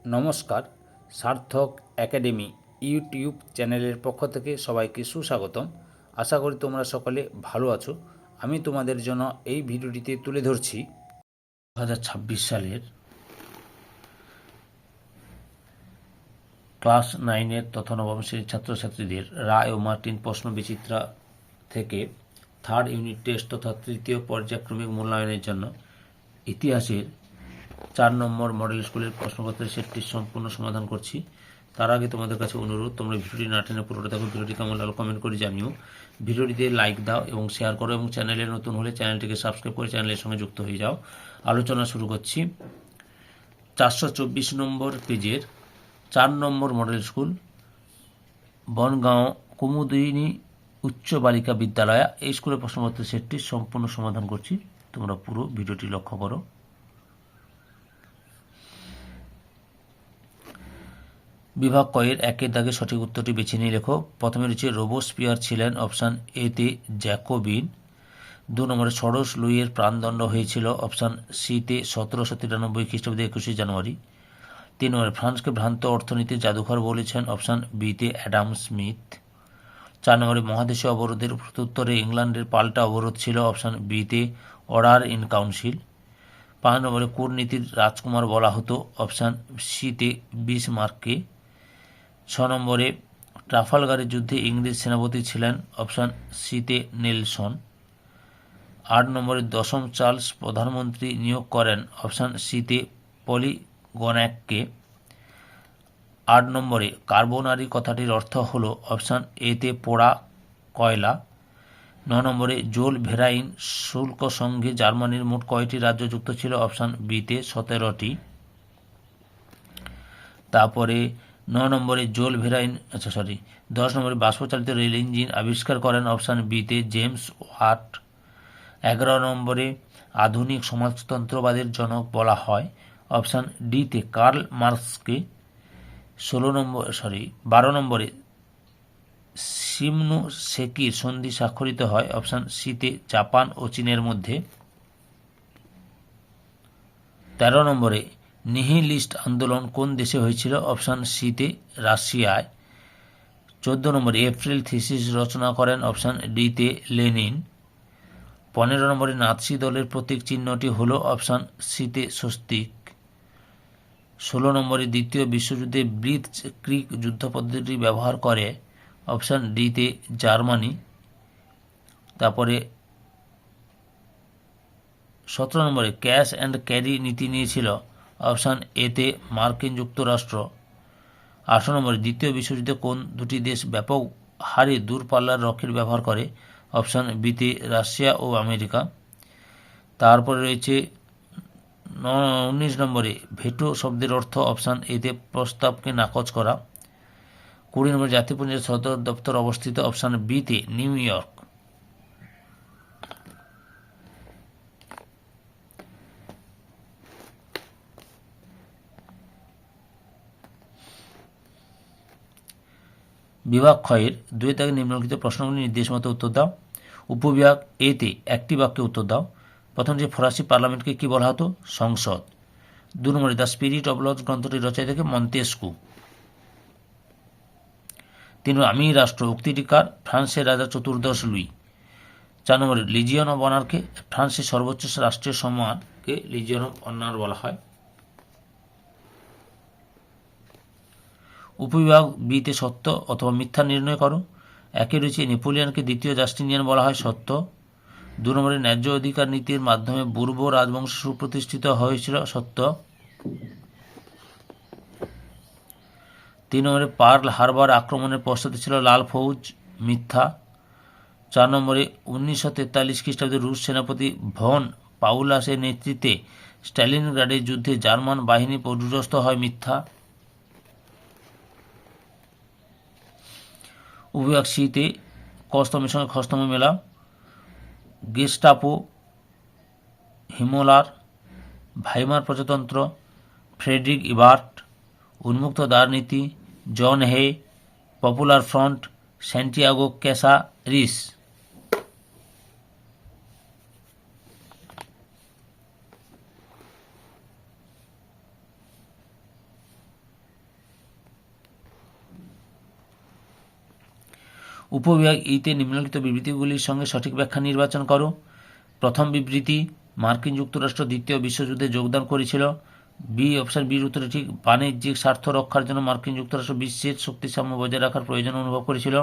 নমস্কার, সার্থক academy YouTube চ্যানেলের পক্ষ থেকে সবাইকে সুস্বাগতম। আশা করি তোমরা সকলে ভালো আছো। আমি তোমাদের জন্য এই ভিডিওটিতে তুলে ধরছি 2026 সালের ক্লাস 9-এর তথা নবম শ্রেণীর ছাত্রছাত্রীদের রায় ও মার্টিন প্রশ্ন বিচিত্রা থেকে থার্ড ইউনিট টেস্ট তথা তৃতীয় পর্যায়ক্রমিক মূল্যায়নের জন্য ইতিহাসের 4 নম্বর মডেল স্কুলের প্রশ্নপত্রের সেটটির সম্পূর্ণ সমাধান করছি। তার আগে তোমাদের কাছে অনুরোধ, তোমরা ভিডিওটি না টেনে পুরোটা দেখো। ভিডিওটি কেমন লাগলো কমেন্ট করে জানিও। ভিডিওটিতে লাইক দাও এবং শেয়ার করো, এবং চ্যানেলে নতুন হলে চ্যানেলটিকে সাবস্ক্রাইব করে চ্যানেলের সঙ্গে যুক্ত হয়ে যাও। আলোচনা শুরু করছি। 424 নম্বর পেজের 4 নম্বর মডেল স্কুল বনগাঁও কুমুদিনী উচ্চ বালিকা বিদ্যালয়, এই স্কুলের প্রশ্নপত্রের সেটটির সম্পূর্ণ সমাধান করছি। তোমরা পুরো ভিডিওটি লক্ষ্য করো। বিভাগ কয়ের একের দাগে সঠিক উত্তরটি বেছে নিয়ে লেখো। প্রথমে রয়েছে রোবোস্পিয়ার ছিলেন অপশান এতে জ্যাকোবিন। 2 নম্বরে ষোড়শ লুইয়ের প্রাণদণ্ড হয়েছিল অপশান সিতে 1793 খ্রিস্টাব্দে 21 জানুয়ারি। 3 নম্বরে ফ্রান্সকে ভ্রান্ত অর্থনীতির জাদুঘর বলেছেন অপশান বিতে অ্যাডাম স্মিথ। 4 নম্বরে মহাদেশীয় অবরোধের প্রত্যুত্তরে ইংল্যান্ডের পাল্টা অবরোধ ছিল অপশান বিতে অর্ডার ইন কাউন্সিল। 5 নম্বরে কূটনীতির রাজকুমার বলা হতো অপশান সিতে বিসমার্ককে। 6 নম্বরে ট্রাফালগারের যুদ্ধে ইংরেজ সেনাপতি ছিলেন অপশান সিতে নেলসন। 8 নম্বরে দশম চার্লস প্রধানমন্ত্রী নিয়োগ করেন অপশান সিতে পলিগন্যাককে। 8 নম্বরে কার্বোনারি কথাটির অর্থ হল অপশান এতে পোড়া কয়লা। 9 নম্বরে জোল ভেরাইন শুল্ক সঙ্গে জার্মানির মোট কয়টি রাজ্য যুক্ত ছিল অপশান বিতে 17টি। তারপরে 9 নম্বরে জোল ভেরাইন 10 নম্বরে বাষ্পচালিত রেল ইঞ্জিন আবিষ্কার করেন অপশান বিতে জেমস ওয়াট। 11 নম্বরে আধুনিক সমাজতন্ত্রবাদের জনক বলা হয় অপশান ডিতে কার্ল মার্কসকে। 12 নম্বরে শিমনোসেকি সন্ধি স্বাক্ষরিত হয় অপশান সিতে জাপান ও চীনের মধ্যে। 13 নম্বরে নিহিলিস্ট আন্দোলন কোন দেশে হয়েছিল অপশান সিতে রাশিয়ায়। 14 নম্বরে এপ্রিল থিসিস রচনা করেন অপশান ডিতে লেনিন। 15 নম্বরে নাৎসি দলের প্রতীক চিহ্নটি হল অপশান সিতে স্বস্তিক। 16 নম্বরে দ্বিতীয় বিশ্বযুদ্ধে ব্লিটজ ক্রিগ যুদ্ধ পদ্ধতি ব্যবহার করে অপশান ডিতে জার্মানি। তারপরে 17 নম্বরে ক্যাশ অ্যান্ড ক্যারি নীতি নিয়েছিল অপশান এতে মার্কিন যুক্তরাষ্ট্র। 18 নম্বরে দ্বিতীয় বিশ্বযুদ্ধে কোন দুটি দেশ ব্যাপক হারে দূরপাল্লার রকেট ব্যবহার করে অপশান বিতে রাশিয়া ও আমেরিকা। তারপরে রয়েছে 19 নম্বরে ভেটো শব্দের অর্থ অপশান এতে প্রস্তাবকে নাকচ করা। 20 নম্বরে জাতিপুঞ্জের সদর দপ্তর অবস্থিত অপশান বিতে নিউ ইয়র্ক। বিভাগ ক্ষয়ের 2 থেকে নিম্নলিখিত প্রশ্নগুলি নির্দেশ মতো উত্তর দাও। উপবিভাগ এতে একটি বাক্যে উত্তর দাও। প্রথম যে ফরাসি পার্লামেন্টকে কি বলা হতো? সংসদ। 2 নম্বরে দ্য স্পিরিট অব লজ গ্রন্থটি রচয়িতা থেকে মন্তেস্কু। 3 নম্বরে আমি রাষ্ট্র উক্তিটি কার? ফ্রান্সের রাজা চতুর্দশ লুই। 4 নম্বরে লিজিয়ন অব অনারকে ফ্রান্সের সর্বোচ্চ রাষ্ট্রীয় সম্মানকে লিজিয়ন অব অনার বলা হয়। উপবিভাগ বিতে সত্য অথবা মিথ্যা নির্ণয় করো। একে রয়েছে নেপোলিয়নকে দ্বিতীয় জাস্টিনিয়ান বলা হয়, সত্য। 2 নম্বরে ন্যায্য অধিকার নীতির মাধ্যমে বুর্ব রাজবংশ সুপ্রতিষ্ঠিত হয়েছিল, সত্য। 3 নম্বরে পার্ল হারবার আক্রমণের পশ্চাতে ছিল লাল ফৌজ, মিথ্যা। 4 নম্বরে 1943 খ্রিস্টাব্দে রুশ সেনাপতি ভন পাউলাসের নেতৃত্বে স্ট্যালিনগ্রাডের যুদ্ধে জার্মান বাহিনী পর্যুদস্ত হয়, মিথ্যা। উপবিভাগ সিতে ক স্তম্ভের সঙ্গে খ স্তম্ভ মেলা। গেস্টাপো, হিমলার, ভাইমার প্রজাতন্ত্র, ফ্রেডরিক ইবার্ট, উন্মুক্ত দ্বার নীতি, জন হে, পপুলার ফ্রন্ট, স্যান্টিয়াগো ক্যাসারিস। উপবিভাগ ইতে নিম্নলিখিত বিবৃতিগুলির সঙ্গে সঠিক ব্যাখ্যা নির্বাচন করো। প্রথম বিবৃতি, মার্কিন যুক্তরাষ্ট্র দ্বিতীয় বিশ্বযুদ্ধে যোগদান করেছিল। বি, অপশন বির উত্তরে ঠিক। বাণিজ্যিক স্বার্থ রক্ষার জন্য মার্কিন যুক্তরাষ্ট্র বিশ্বের শক্তিসাম্য বজায় রাখার প্রয়োজন অনুভব করেছিল।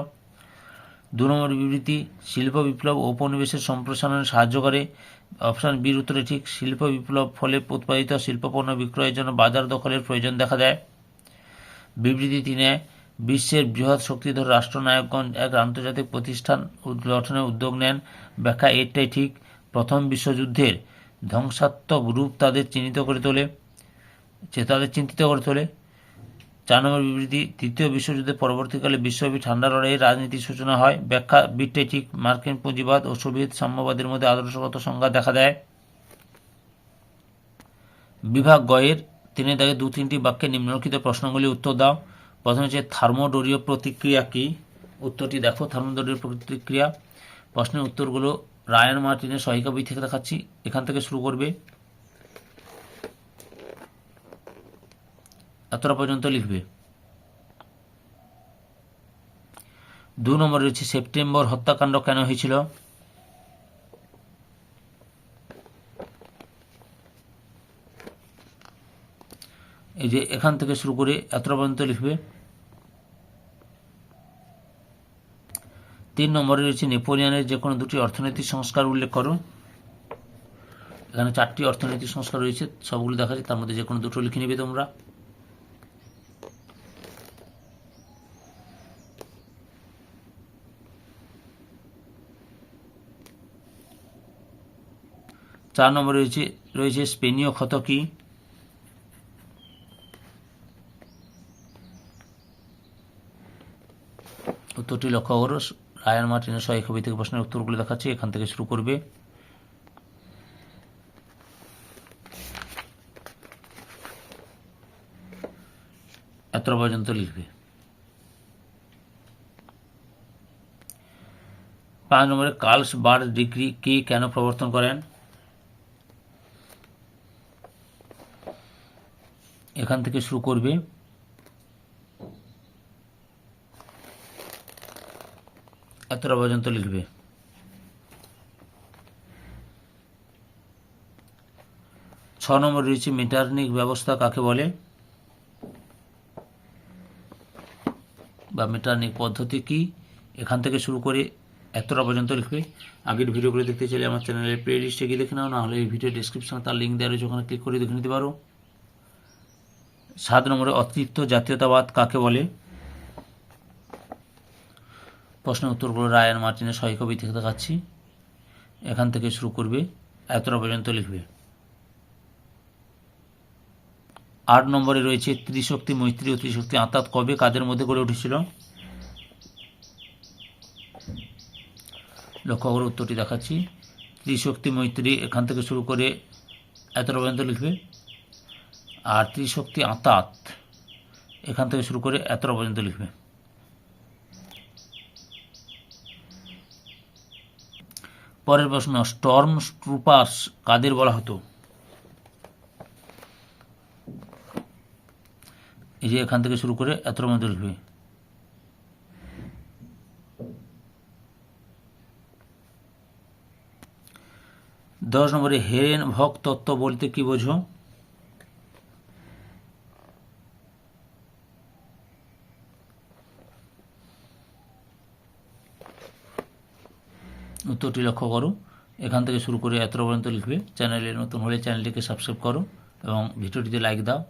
2 নম্বর বিবৃতি, শিল্প বিপ্লব ঔপনিবেশের সম্প্রসারণে সাহায্য করে। অপশন বির উত্তরে ঠিক। শিল্প বিপ্লব ফলে উৎপাদিত শিল্পপণ্য বিক্রয়ের জন্য বাজার দখলের প্রয়োজন দেখা দেয়। বিবৃতি 3, বিশ্বের বৃহৎ শক্তিধর রাষ্ট্রনায়কগণ এক আন্তর্জাতিক প্রতিষ্ঠান গঠনের উদ্যোগ নেন। ব্যাখ্যা এটাই ঠিক। প্রথম বিশ্বযুদ্ধের ধ্বংসাত্মক রূপ তাদের চিন্তিত করে তোলে। 4 নম্বর বিবৃতি, তৃতীয় বিশ্বযুদ্ধের পরবর্তীকালে বিশ্বব্যাপী ঠান্ডা লড়াইয়ের রাজনীতির সূচনা হয়। ব্যাখ্যা বিটাই ঠিক। মার্কিন পুঁজিবাদ ও সোভিয়েত সাম্যবাদের মধ্যে আদর্শগত সংঘাত দেখা দেয়। বিভাগ গয়ের 3 দাগে 2-3টি বাক্যে নিম্নলিখিত প্রশ্নগুলির উত্তর দাও। প্রথমে হচ্ছে থার্মোডোরীয় প্রতিক্রিয়া কি? উত্তরটি দেখো। থার্মোডোরীয় প্রতিক্রিয়া। প্রশ্নের উত্তরগুলো রায়ান মার্টিনের সহায়িকা বই থেকে দেখাচ্ছি, এখান থেকে শুরু করবে, এতটা পর্যন্ত লিখবে। 2 নম্বরে রয়েছে সেপ্টেম্বর হত্যাকাণ্ড কেন হয়েছিল? এই যে এখান থেকে শুরু করে এতটা পর্যন্ত লিখবে। 3 নম্বরে রয়েছে নেপোলিয়নের যে কোনো 2টি অর্থনৈতিক সংস্কার উল্লেখ করো। এখানে 4টি অর্থনৈতিক সংস্কার রয়েছে, সবগুলো দেখা যায়, তার মধ্যে যে কোনো 2টো লিখে নেবে তোমরা। 4 নম্বরে রয়েছে স্পেনীয় ক্ষত কি? উত্তরটি লক্ষ্য করো। রায়ান মার্টিনের সহায়িকা বই থেকে প্রশ্নের উত্তরগুলো দেখাচ্ছি, এখান থেকে শুরু করবে। এতটা পর্যন্ত লিখবে। 5 নম্বরে কার্লসবার্গ ডিক্রি কে কেন প্রবর্তন করেন? এখান থেকে শুরু করবে। এতটা পর্যন্ত লিখবে। 6 নম্বরে রয়েছে মেটারনিক ব্যবস্থা কাকে বলে বা মেটারনিক পদ্ধতি কি? এখান থেকে শুরু করে এতটা পর্যন্ত লিখবে। আগের ভিডিওগুলো দেখতে চাইলে আমার চ্যানেলের প্লে লিস্টে গিয়ে দেখে নাও, না হলে এই ভিডিও ডিসক্রিপশনে তার লিঙ্ক দেওয়া রয়েছে, ওখানে ক্লিক করে দেখে নিতে পারো। 7 নম্বরে অতৃপ্ত জাতীয়তাবাদ কাকে বলে? প্রশ্নের উত্তরগুলো রায়ান মার্টিনের সহায়িকা বই থেকে দেখাচ্ছি, এখান থেকে শুরু করবে। এতটা পর্যন্ত লিখবে। 8 নম্বরে রয়েছে ত্রিশক্তি মৈত্রী ও ত্রিশক্তি আঁতাত কবে কাদের মধ্যে গড়ে উঠেছিল? লক্ষ্য করে উত্তরটি দেখাচ্ছি। ত্রিশক্তি মৈত্রী এখান থেকে শুরু করে এতটা পর্যন্ত লিখবে। আর ত্রিশক্তি আঁতাত এখান থেকে শুরু করে এতটা পর্যন্ত লিখবে। পরের প্রশ্ন, স্টর্ম ট্রুপার্স কাদের বলা হতো? এই যে এখান থেকে শুরু করে এতটা পর্যন্ত লিখবে। 10 নম্বরে হেরেনভক তত্ত্ব বলতে কি বোঝো? উত্তরটি লক্ষ্য করো। এখান থেকে শুরু করে এতটা পর্যন্ত লিখবে। চ্যানেলে নতুন হলে চ্যানেলটিকে সাবস্ক্রাইব করো এবং ভিডিওটিতে লাইক দাও।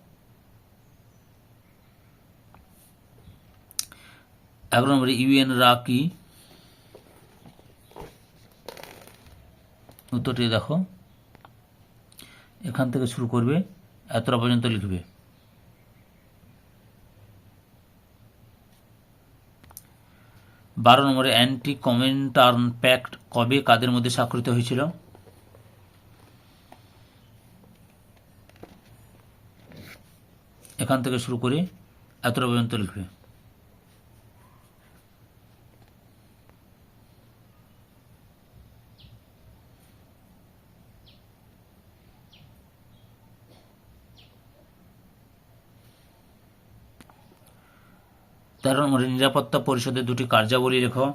11 নম্বরে ইউএন রা কি? উত্তরটি দেখো, এখান থেকে শুরু করবে, এতটা পর্যন্ত লিখবে। 12 নম্বরে অ্যান্টি কমিনটার্ন প্যাক্ট কবে কাদের মধ্যে স্বাক্ষরিত হয়েছিল? এখান থেকে শুরু করে এতটা পর্যন্ত লিখবে। 13 নম্বরে নিরাপত্তা পরিষদের 2টি কার্যাবলী লেখো।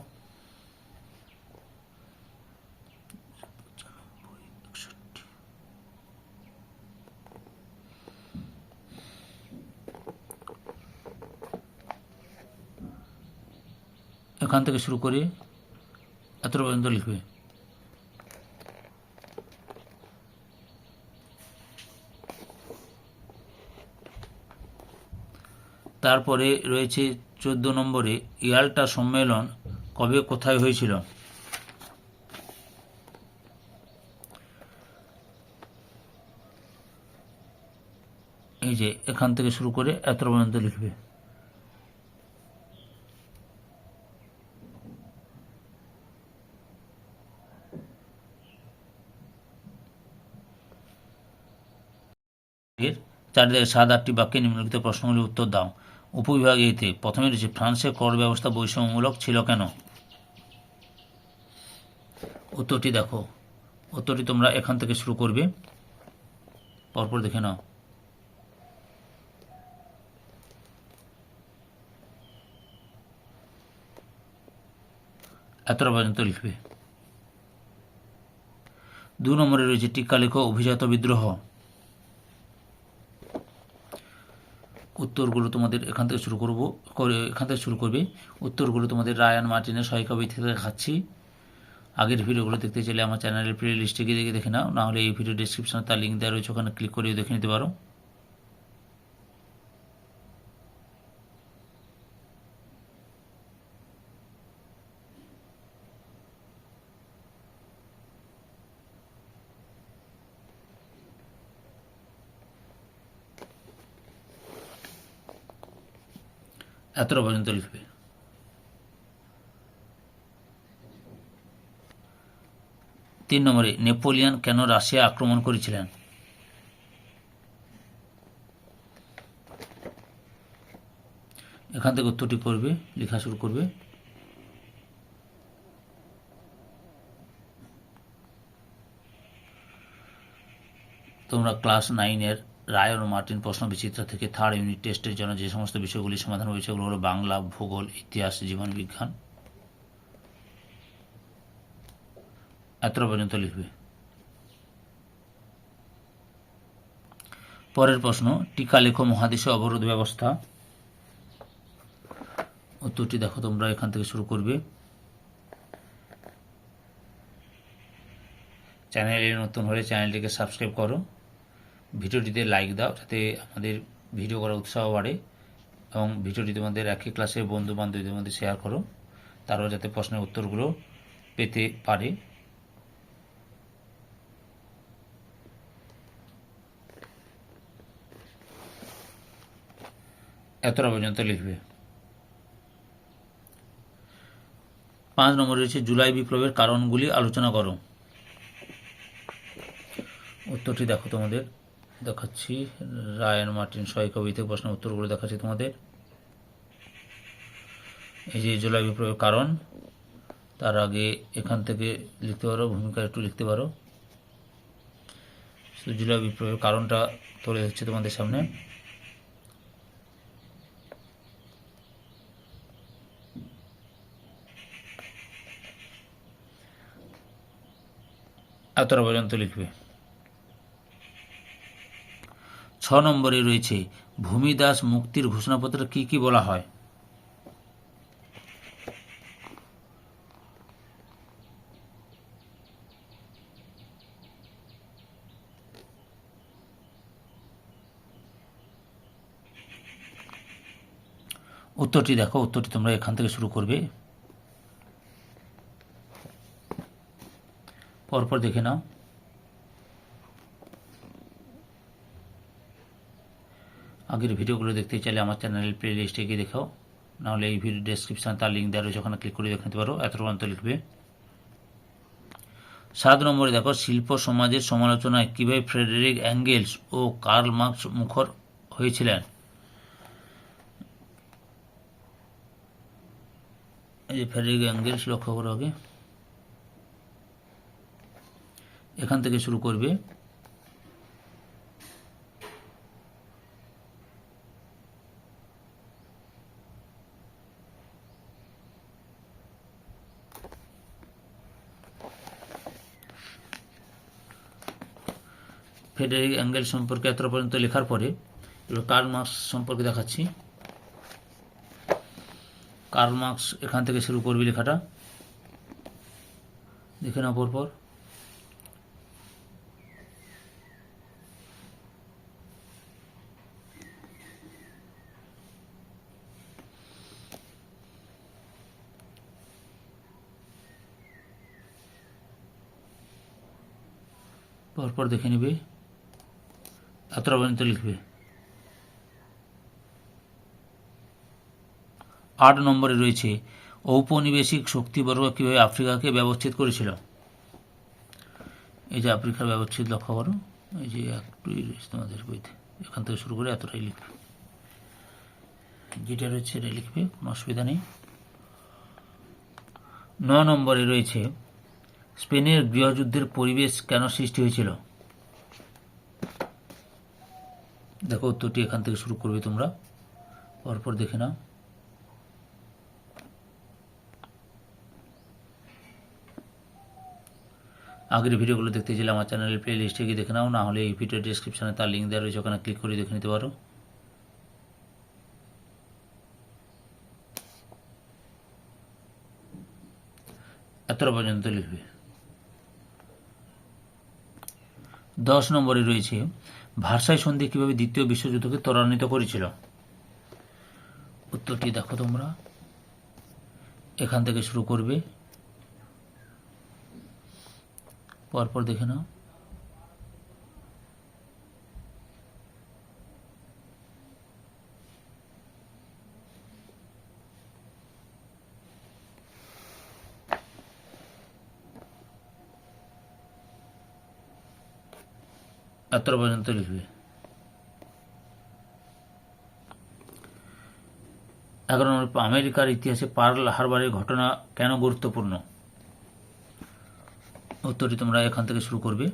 এখান থেকে শুরু করে এতটা পর্যন্ত লিখবে। তারপরে রয়েছে 14 নম্বরে ইয়াল্টা সম্মেলন কবে কোথায় হয়েছিল। এই যে এখান থেকে শুরু করে এতটা পর্যন্ত লিখবে। এর 4 থেকে 7-8টি বাক্যে নিম্নলিখিত প্রশ্নগুলির উত্তর দাও। উপবিভাগ এতে প্রথমে রয়েছে ফ্রান্সের কর ব্যবস্থা বৈষম্যমূলক ছিল কেন। উত্তরটি দেখো, উত্তরটি তোমরা এখান থেকে শুরু করবে, পরপর দেখে নাও। এতটা পর্যন্ত লিখবে। 2 নম্বরে রয়েছে টিকা লেখো অভিজাত বিদ্রোহ। উত্তরগুলো তোমাদের এখান থেকে শুরু করবে। উত্তরগুলো তোমাদের রায়ান মার্টিনের সহায়িকা বই থেকে দেখাচ্ছি। আগের ভিডিওগুলো দেখতে চাইলে আমার চ্যানেলের প্লে লিস্টে গিয়ে দেখে নাও, নাহলে এই ভিডিও ডিসক্রিপশনে তার লিঙ্ক দেওয়া রয়েছে, ওখানে ক্লিক করে দেখে নিতে পারো। এতটা পর্যন্ত লিখবে। 3 নম্বরে নেপোলিয়ন কেন রাশিয়া আক্রমণ করেছিলেন। এখান থেকে উত্তরটি করবে, লেখা শুরু করবে। তোমরা ক্লাস 9-এর রায়ন মার্টিন প্রশ্ন বিচিত্র থেকে 3rd ইউনিট টেস্টের জন্য যে সমস্ত বিষয়গুলি সমাধান হয়েছে সেগুলো হলো বাংলা, ভূগোল, ইতিহাস, জীবন বিজ্ঞান। এতটা পর্যন্ত লিখবে। পরের প্রশ্ন, টিকা লেখো মহাদেশে অবরোধ ব্যবস্থা। উত্তরটি দেখো, তোমরা এখান থেকে শুরু করবে। চ্যানেলে নতুন হলে চ্যানেলটিকে সাবস্ক্রাইব করো, ভিডিওটিতে লাইক দাও যাতে আমাদের ভিডিও করার উৎসাহ বাড়ে, এবং ভিডিওটি তোমাদের একই ক্লাসের বন্ধু বান্ধবীদের মধ্যে শেয়ার করো, তারাও যাতে প্রশ্নের উত্তরগুলো পেতে পারে। এতটা পর্যন্ত লিখবে। 5 নম্বরে রয়েছে জুলাই বিপ্লবের কারণগুলি আলোচনা করো। উত্তরটি দেখো, তোমাদের দেখাচ্ছি। রায়ান মার্টিন সহায়িকা বই থেকে প্রশ্নের উত্তরগুলো দেখাচ্ছি তোমাদের। এই যে জুলাই বিপ্লবের কারণ, তার আগে এখান থেকে লিখতে পারো, ভূমিকা একটু লিখতে পারো। জুলাই বিপ্লবের কারণটা তুলে হচ্ছে তোমাদের সামনে। এতটা পর্যন্ত লিখবে। 6 নম্বরে রয়েছে ভূমিদাস মুক্তির ঘোষণাপত্রে কি কি বলা হয়। উত্তরটি দেখো, উত্তরটি তোমরা এখান থেকে শুরু করবে, পরপর দেখে নাও। আগের ভিডিওগুলো দেখতে চাইলে আমার চ্যানেলের প্লে লিস্টে গিয়ে দেখাও, নাহলে এই ভিডিও ডেসক্রিপশানে তার লিঙ্ক দেওয়া রয়েছে, ওখানে ক্লিক করে দেখে নিতে পারো। এত পর্যন্ত লিখবে। 7 নম্বরে দেখো, শিল্প সমাজের সমালোচনায় কীভাবে ফ্রেডেরিক অ্যাঙ্গেলস ও কার্ল মার্কস মুখর হয়েছিলেন। এই যে ফ্রেডেরিক অ্যাঙ্গেলস, লক্ষ্য করো আগে, এখান থেকে শুরু করবে। ফ্রেডেরিক অ্যাঙ্গেলস সম্পর্কে এত পর্যন্ত লেখার পরে এবার কার্ল মার্কস সম্পর্কে দেখাচ্ছি। কার্ল মার্কস এখান থেকে শুরু করবি লেখাটা, দেখে নাও পরপর। পরপর দেখে নিবে, এতটা পর্যন্ত লিখবে। 8 নম্বরে রয়েছে ঔপনিবেশিক শক্তিবর্গ কীভাবে আফ্রিকাকে ব্যবচ্ছেদ করেছিল। এই যে আফ্রিকার ব্যবচ্ছেদ লক্ষ্য করো, এই যে একটুই রয়েছে তোমাদের বইতে, এখান থেকে শুরু করে এতটাই লিখবে, যেটা রয়েছে সেটাই লিখবে, কোনো অসুবিধা নেই। 9 নম্বরে রয়েছে স্পেনের গৃহযুদ্ধের পরিবেশ কেন সৃষ্টি হয়েছিল। দেখো উত্তরটি এখান থেকে শুরু করবে তোমরা, পরপর দেখে নাও। আগের ভিডিওগুলো দেখতে চাইলে আমার চ্যানেলের প্লে লিস্টে গিয়ে দেখে নাও, না হলে এই ভিডিও ডিসক্রিপশানে তার লিঙ্ক দেওয়া রয়েছে, ওখানে ক্লিক করে দেখে নিতে পারো। এতটা পর্যন্ত লিখবে। 10 নম্বরে রয়েছে ভার্সাই সন্ধি কীভাবে দ্বিতীয় বিশ্বযুদ্ধকে ত্বরান্বিত করেছিল। উত্তরটি দেখো তোমরা, এখান থেকে শুরু করবে, পরপর দেখে নাও। এতটা পর্যন্ত লিখবে। 11 নম্বর, আমেরিকার ইতিহাসে পার্ল হারবারের ঘটনা কেন গুরুত্বপূর্ণ। উত্তরটি তোমরা এখান থেকে শুরু করবে।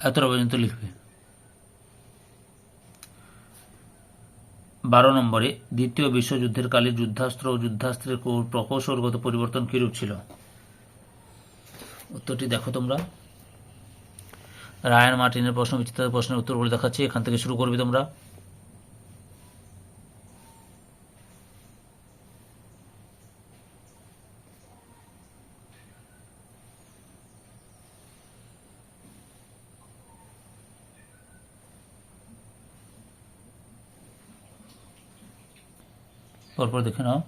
এতটা পর্যন্ত লিখবে। 12 নম্বরে দ্বিতীয় বিশ্বযুদ্ধের কালে যুদ্ধাস্ত্র ও যুদ্ধাস্ত্রের প্রকৌশলগত পরিবর্তন কিরূপ ছিল। উত্তরটি দেখো তোমরা, রায়ান মার্টিনের প্রশ্ন বিচিত্র প্রশ্নের উত্তর বলে দেখাচ্ছি, এখান থেকে শুরু করবে তোমরা। পরপর দেখে নাও।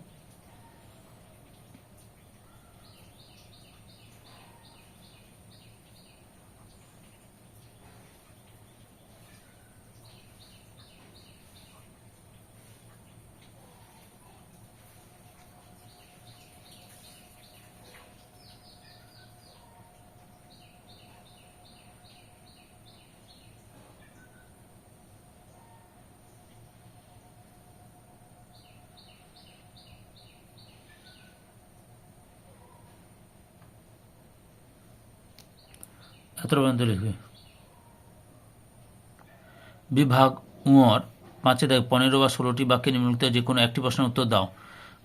এতটা পর্যন্ত লিখবে। বিভাগ উঁর 5 দেখ 15 বা 16টি বাক্যে নিম্নলিখিত যে কোনো একটি প্রশ্নের উত্তর দাও।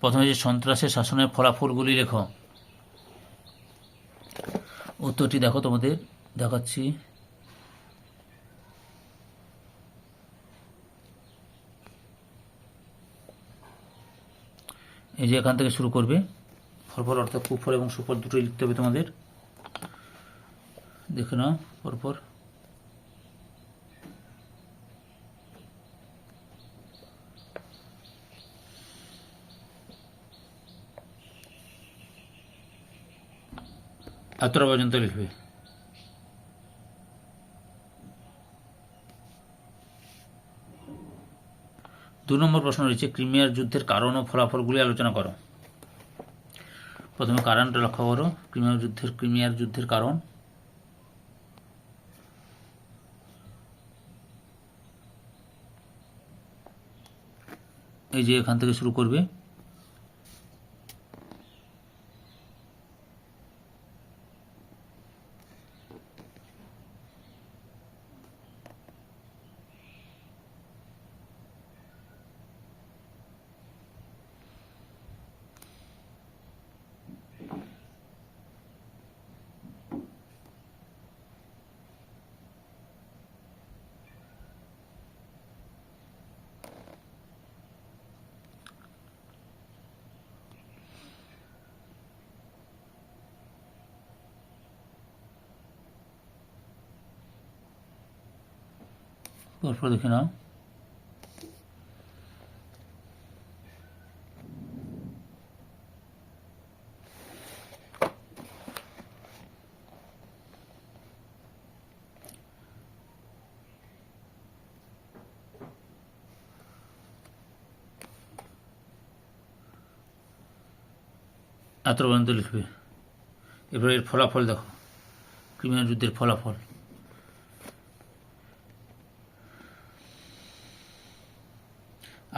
প্রথমে যে সন্ত্রাসের শাসনের ফলাফলগুলি লেখো। উত্তরটি দেখো তোমাদের দেখাচ্ছি, এই যে এখান থেকে শুরু করবে, ফলাফল অর্থাৎ কুফল এবং সুফল দুটোই লিখতে হবে তোমাদের, দেখে নাও পরপর। এতটা পর্যন্ত লিখবে। 2 নম্বর প্রশ্ন রয়েছে ক্রিমিয়ার যুদ্ধের কারণ ও ফলাফলগুলি আলোচনা করো। প্রথমে কারণটা লক্ষ্য করো। ক্রিমিয়ার যুদ্ধের কারণ, এই যে এখান থেকে শুরু করবে। তারপর দেখে নাও এত পর্যন্ত লিখবে। এবার এর ফলাফল দেখো, ক্রিমিয়ার যুদ্ধের ফলাফল।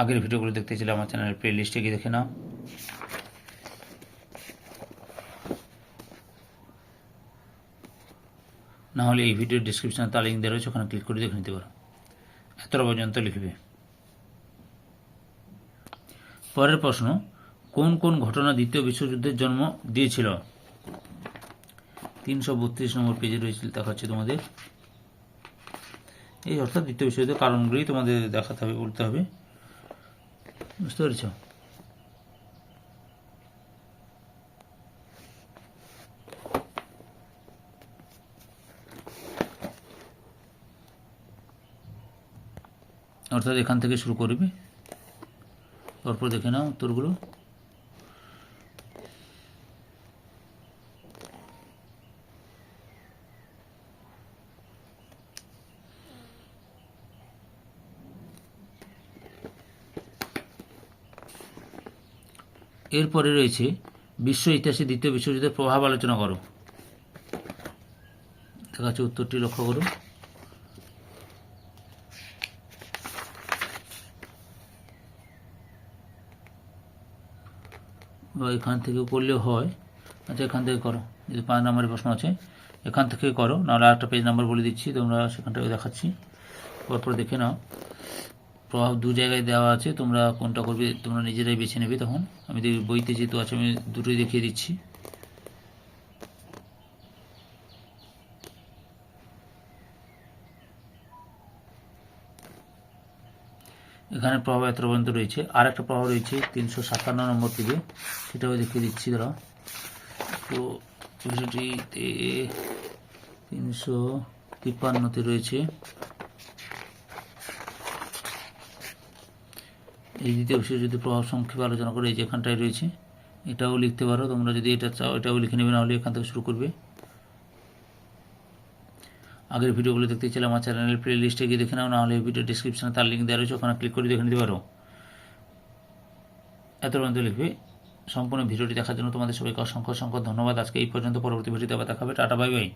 আগের ভিডিওগুলো দেখতে চাইলে আমার চ্যানেলের প্লে লিস্টে গিয়ে দেখে নাও। না হলে এই ভিডিওর ডিসক্রিপশনে তার লিঙ্ক দেওয়া রয়েছে, ওখানে ক্লিক করে দেখে নিতে পারো। এতটা পর্যন্ত লিখবে। পরের প্রশ্ন, কোন কোন ঘটনা দ্বিতীয় বিশ্বযুদ্ধের জন্ম দিয়েছিল? 332 নম্বর পেজে রয়েছে, দেখাচ্ছে তোমাদের। এই অর্থাৎ দ্বিতীয় বিশ্বযুদ্ধের কারণগুলি তোমাদের দেখাতে হবে, বলতে হবে। বুঝতে পেরেছ? অর্থাৎ এখান থেকে শুরু করবে। তারপর দেখে নাও উত্তরগুলো। এরপরে রয়েছে বিশ্ব ইতিহাসে দ্বিতীয় বিশ্বযুদ্ধের প্রভাব আলোচনা করো। দেখাচ্ছে উত্তরটি লক্ষ্য করো। বা এখান থেকে করলেও হয়। আচ্ছা, এখান থেকে করো, যদি 5 নম্বরের প্রশ্ন আছে এখান থেকে করো, নাহলে একটা পেজ নাম্বার বলে দিচ্ছি, তোমরা সেখানটাকে দেখাচ্ছি। পরপর দেখে নাও। প্রভাব 2 জায়গায় দেওয়া আছে, তোমরা কোনটা করবে তোমরা নিজেরাই বেছে নেবে। তখন আমি বইতে যেহেতু আছে আমি দুটোই দেখিয়ে দিচ্ছি। এখানে প্রভাব এত পর্যন্ত রয়েছে। আর একটা প্রভাব রয়েছে 357 নম্বর পেজে, সেটাও দেখিয়ে দিচ্ছি। ধরো তো বিষয়টিতে 353তে রয়েছে। এই দ্বিতীয় বিশ্বযুদ্ধের প্রভাব সংক্ষেপে আলোচনা করে এই যেখানটায় রয়েছে, এটাও লিখতে পারো তোমরা যদি এটা চাও, এটাও লিখে নেবে, নাহলে এখান থেকে শুরু করবে। আগের ভিডিওগুলো দেখতে চাইলে আমার চ্যানেলের প্লে লিস্টে গিয়ে দেখে নাও, নাহলে এই ভিডিও ডিসক্রিপশনে তার লিঙ্ক দেওয়া রয়েছে, ওখানে ক্লিক করে দেখে নিতে পারো। এত পর্যন্ত লিখবে। সম্পূর্ণ ভিডিওটি দেখার জন্য তোমাদের সবাইকে অসংখ্য অসংখ্য ধন্যবাদ। আজকে এই পর্যন্ত, পরবর্তী ভিডিওতে আবার দেখাবে। Tata, bye bye.